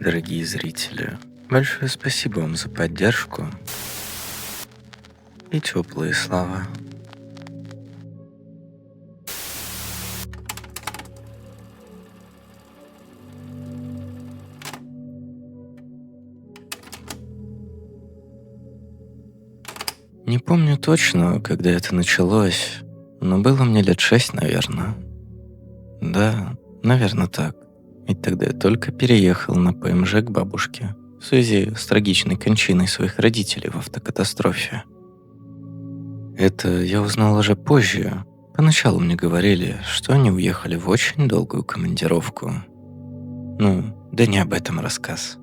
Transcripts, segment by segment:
Дорогие зрители, большое спасибо вам за поддержку и теплые слова. Не помню точно, когда это началось, но было мне лет 6, наверное. Да, наверное, так. Ведь тогда я только переехал на ПМЖ к бабушке в связи с трагичной кончиной своих родителей в автокатастрофе. Это я узнал уже позже. Поначалу мне говорили, что они уехали в очень долгую командировку. Ну, да не об этом рассказ.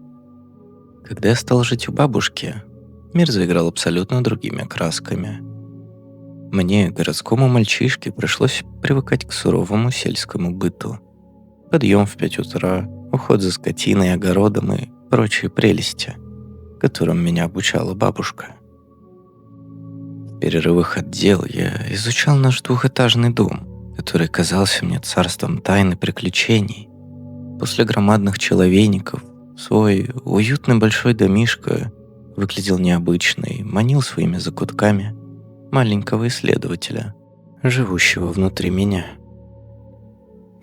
Когда я стал жить у бабушки, мир заиграл абсолютно другими красками. Мне, городскому мальчишке, пришлось привыкать к суровому сельскому быту. Подъем в 5 утра, уход за скотиной, огородом и прочие прелести, которым меня обучала бабушка. В перерывах от дел я изучал наш двухэтажный дом, который казался мне царством тайн и приключений. После громадных человейников свой уютный большой домишко выглядел необычно и манил своими закутками маленького исследователя, живущего внутри меня.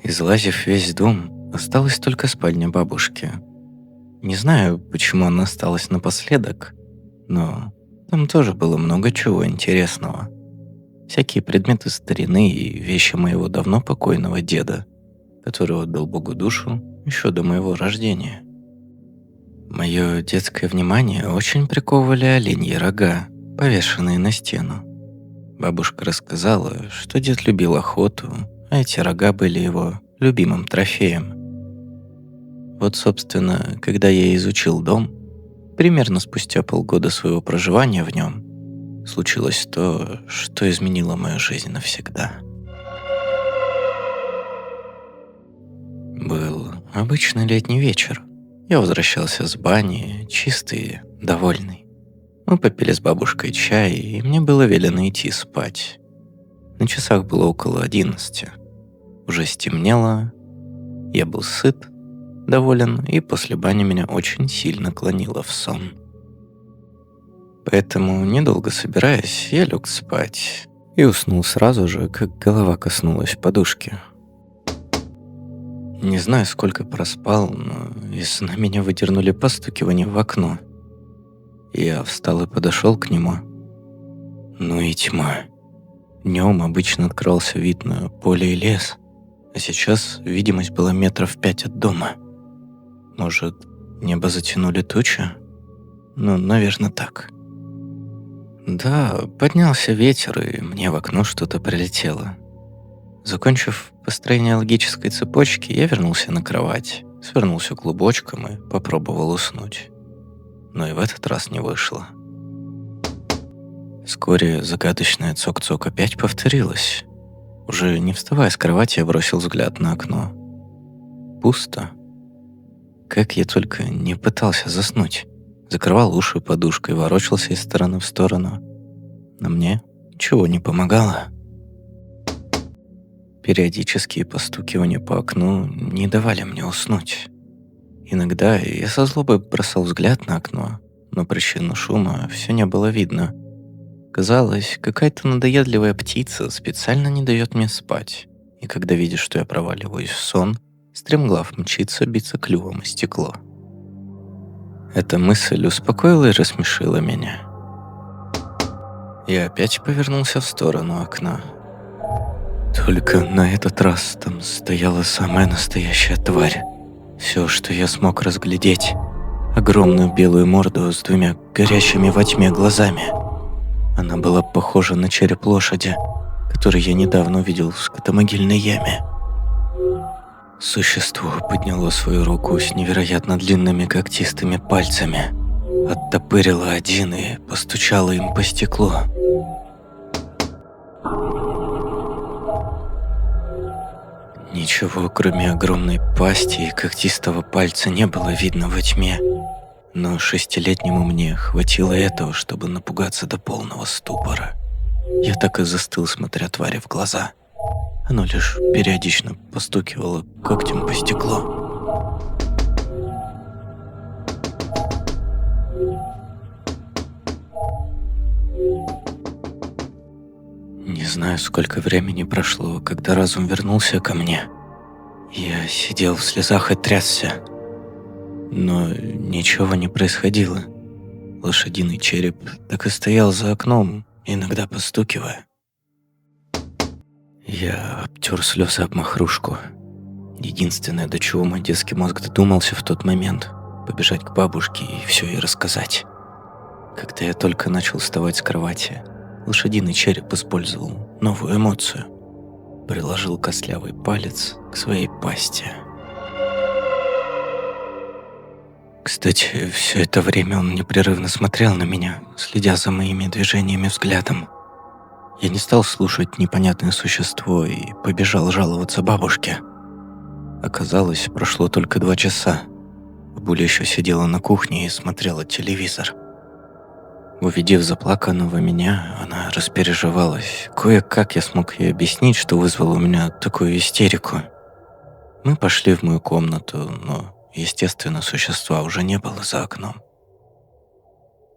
Излазив весь дом, осталась только спальня бабушки. Не знаю, почему она осталась напоследок, но там тоже было много чего интересного. Всякие предметы старины и вещи моего давно покойного деда, который отдал Богу душу еще до моего рождения. Мое детское внимание очень приковывали оленьи рога, повешенные на стену. Бабушка рассказала, что дед любил охоту, а эти рога были его любимым трофеем. Вот, собственно, когда я изучил дом, примерно спустя полгода своего проживания в нем, случилось то, что изменило мою жизнь навсегда. Был обычный летний вечер. Я возвращался с бани, чистый, довольный. Мы попили с бабушкой чай, и мне было велено идти спать. На часах было около 11. Уже стемнело, я был сыт, доволен, и после бани меня очень сильно клонило в сон. Поэтому, недолго собираясь, я лег спать и уснул сразу же, как голова коснулась подушки. Не знаю, сколько проспал, но из сна меня выдернули постукивание в окно. Я встал и подошел к нему. Ну и тьма. Днем обычно открывался вид на поле и лес, а сейчас видимость была 5 метров от дома. Может, небо затянули тучи? Ну, наверное, так. Да, поднялся ветер, и мне в окно что-то прилетело. Закончив построение логической цепочки, я вернулся на кровать, свернулся клубочком и попробовал уснуть. Но и в этот раз не вышло. Вскоре загадочное цок-цок опять повторилось. Уже не вставая с кровати, я бросил взгляд на окно. Пусто. Как я только не пытался заснуть. Закрывал уши подушкой, ворочался из стороны в сторону. Но мне ничего не помогало. Периодические постукивания по окну не давали мне уснуть. Иногда я со злобой бросал взгляд на окно, но причину шума все не было видно. Казалось, какая-то надоедливая птица специально не дает мне спать, и когда видит, что я проваливаюсь в сон, стремглав мчится биться клювом о стекло. Эта мысль успокоила и рассмешила меня. Я опять повернулся в сторону окна. Только на этот раз там стояла самая настоящая тварь. Все, что я смог разглядеть — огромную белую морду с 2 горящими во тьме глазами. Она была похожа на череп лошади, который я недавно увидел в скотомогильной яме. Существо подняло свою руку с невероятно длинными когтистыми пальцами, оттопырило один и постучало им по стеклу. Ничего, кроме огромной пасти и когтистого пальца, не было видно во тьме, но 6-летнему мне хватило этого, чтобы напугаться до полного ступора. Я так и застыл, смотря твари в глаза. Оно лишь периодично постукивало когтем по стеклу. знаю, сколько времени прошло, когда разум вернулся ко мне. Я сидел в слезах и трясся. Но ничего не происходило. Лошадиный череп так и стоял за окном, иногда постукивая. Я обтер слезы об махрушку. Единственное, до чего мой детский мозг додумался в тот момент — побежать к бабушке и все ей рассказать. Когда я только начал вставать с кровати, лошадиный череп использовал новую эмоцию. Приложил костлявый палец к своей пасти. Кстати, все это время он непрерывно смотрел на меня, следя за моими движениями взглядом. Я не стал слушать непонятное существо и побежал жаловаться бабушке. Оказалось, прошло только 2 часа. Бабуля еще сидела на кухне и смотрела телевизор. Увидев заплаканного меня, она распереживалась. Кое-как я смог ей объяснить, что вызвало у меня такую истерику. Мы пошли в мою комнату, но, естественно, существа уже не было за окном.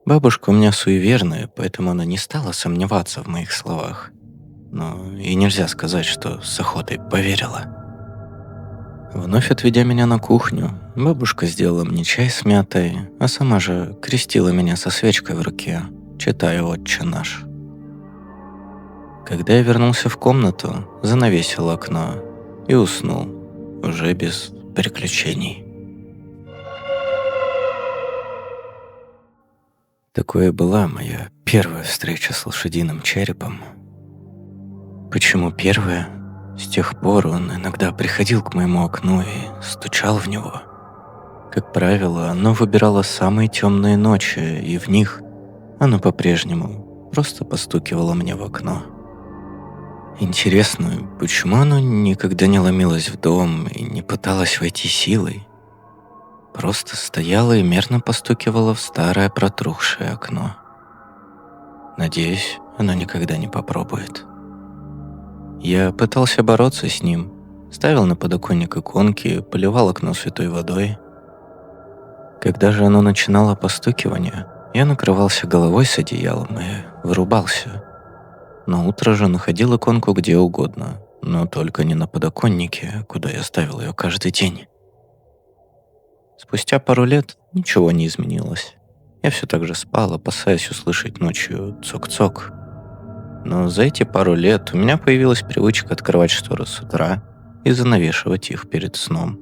Бабушка у меня суеверная, поэтому она не стала сомневаться в моих словах. Но и нельзя сказать, что с охотой поверила. Вновь отведя меня на кухню, бабушка сделала мне чай с мятой, а сама же крестила меня со свечкой в руке, читая «Отче наш». Когда я вернулся в комнату, занавесил окно и уснул, уже без приключений. Такое была моя первая встреча с лошадиным черепом. Почему первая? С тех пор он иногда приходил к моему окну и стучал в него. Как правило, оно выбирало самые темные ночи, и в них оно по-прежнему просто постукивало мне в окно. Интересно, почему оно никогда не ломилось в дом и не пыталось войти силой? Просто стояло и мерно постукивало в старое протрухшее окно. Надеюсь, оно никогда не попробует. Я пытался бороться с ним, ставил на подоконник иконки, поливал окно святой водой. Когда же оно начинало постукивание, я накрывался головой с одеялом и вырубался. На утро же находил иконку где угодно, но только не на подоконнике, куда я ставил ее каждый день. Спустя пару лет ничего не изменилось. Я все так же спал, опасаясь услышать ночью цок-цок. Но за эти пару лет у меня появилась привычка открывать шторы с утра и занавешивать их перед сном.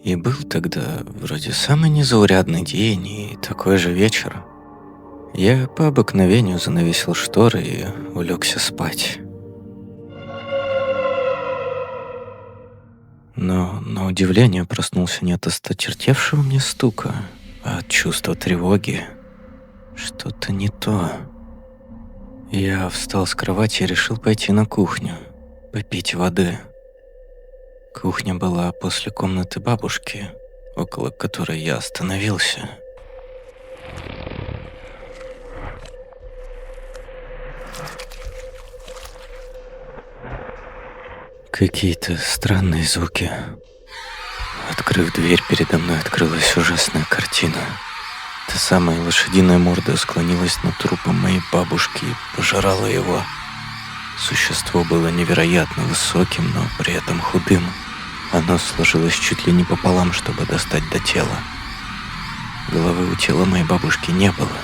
И был тогда вроде самый незаурядный день и такой же вечер. Я по обыкновению занавесил шторы и улегся спать. Но на удивление проснулся не от осточертевшего мне стука, а от чувства тревоги. Что-то не то. Я встал с кровати и решил пойти на кухню, попить воды. Кухня была после комнаты бабушки, около которой я остановился. Какие-то странные звуки. Открыв дверь, передо мной открылась ужасная картина. Та самая лошадиная морда склонилась над трупом моей бабушки и пожирала его. Существо было невероятно высоким, но при этом худым. Оно сложилось чуть ли не пополам, чтобы достать до тела. Головы у тела моей бабушки не было.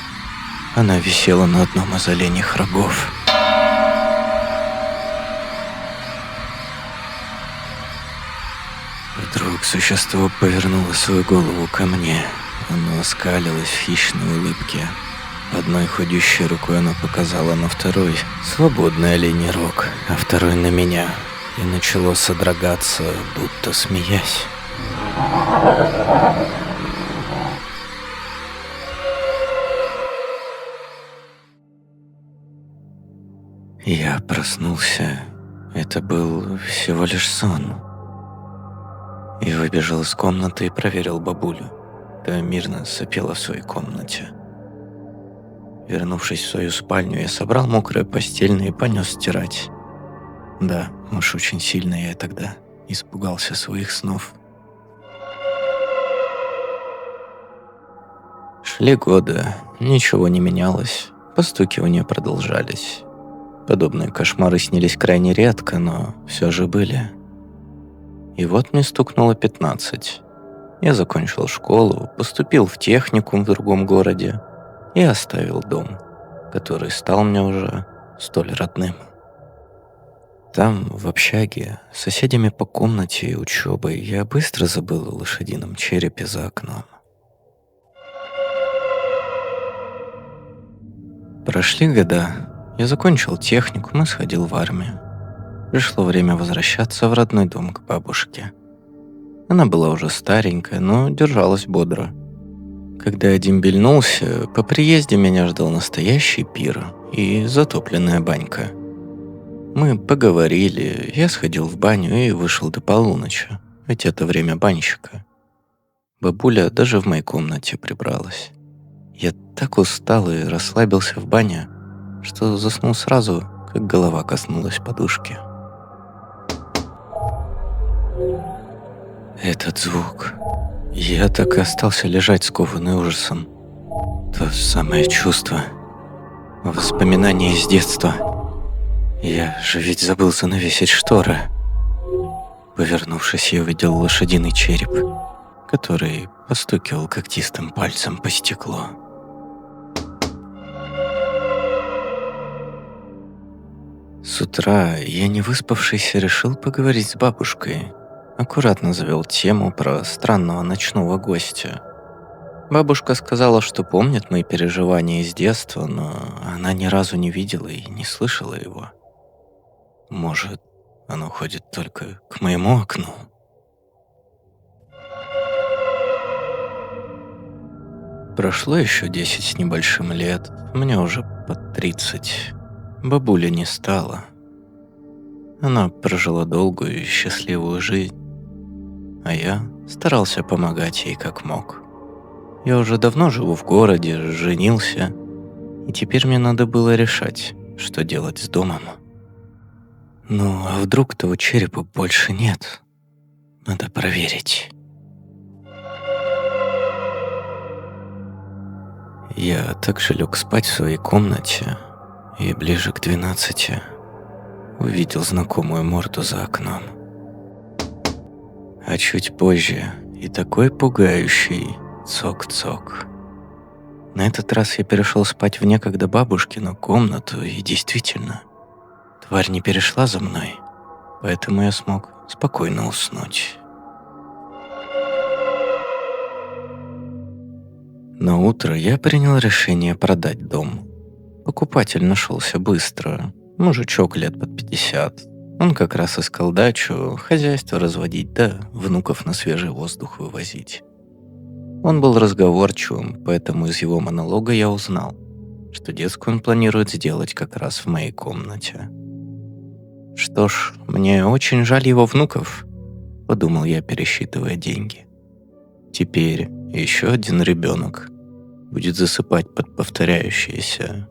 Она висела на одном из оленьих рогов. Вдруг существо повернуло свою голову ко мне. Оно оскалилось в хищной улыбке. Одной худющей рукой оно показало на второй свободный оленей рог, а второй на меня. И начало содрогаться, будто смеясь. Я проснулся. Это был всего лишь сон. И выбежал из комнаты и проверил бабулю. Та мирно сопела в своей комнате. Вернувшись в свою спальню, я собрал мокрое постельное и понес стирать. Да, уж очень сильно я тогда испугался своих снов. Шли годы, ничего не менялось, постукивания продолжались. Подобные кошмары снились крайне редко, но все же были. И вот мне стукнуло 15. Я закончил школу, поступил в техникум в другом городе и оставил дом, который стал мне уже столь родным. Там, в общаге, с соседями по комнате и учебой, я быстро забыл о лошадином черепе за окном. Прошли года. Я закончил техникум и сходил в армию. Пришло время возвращаться в родной дом к бабушке. Она была уже старенькая, но держалась бодро. Когда я дембельнулся, по приезде меня ждал настоящий пир и затопленная банька. Мы поговорили, я сходил в баню и вышел до полуночи, ведь это время банщика. Бабуля даже в моей комнате прибралась. Я так устал и расслабился в бане, что заснул сразу, как голова коснулась подушки. Этот звук. Я так и остался лежать, скованный ужасом. То самое чувство. Воспоминания из детства. Я же ведь забыл занавесить шторы. Повернувшись, я увидел лошадиный череп, который постукивал когтистым пальцем по стеклу. С утра я, не выспавшийся, решил поговорить с бабушкой. Аккуратно завел тему про странного ночного гостя. Бабушка сказала, что помнит мои переживания из детства, но она ни разу не видела и не слышала его. Может, оно ходит только к моему окну? Прошло еще 10 с небольшим лет, мне уже под 30. Бабуля не стала. Она прожила долгую и счастливую жизнь, а я старался помогать ей как мог. Я уже давно живу в городе, женился, и теперь мне надо было решать, что делать с домом. Ну, а вдруг того черепа больше нет? Надо проверить. Я также лег спать в своей комнате, и ближе к 12 увидел знакомую морду за окном. А чуть позже и такой пугающий цок-цок. На этот раз я перешел спать в некогда бабушкину комнату, и действительно, тварь не перешла за мной, поэтому я смог спокойно уснуть. На утро я принял решение продать дом. Покупатель нашелся быстро, мужичок лет под 50. Он как раз искал дачу, хозяйство разводить, да внуков на свежий воздух вывозить. Он был разговорчивым, поэтому из его монолога я узнал, что детскую он планирует сделать как раз в моей комнате. Что ж, мне очень жаль его внуков, подумал я, пересчитывая деньги. Теперь еще один ребенок будет засыпать под повторяющиеся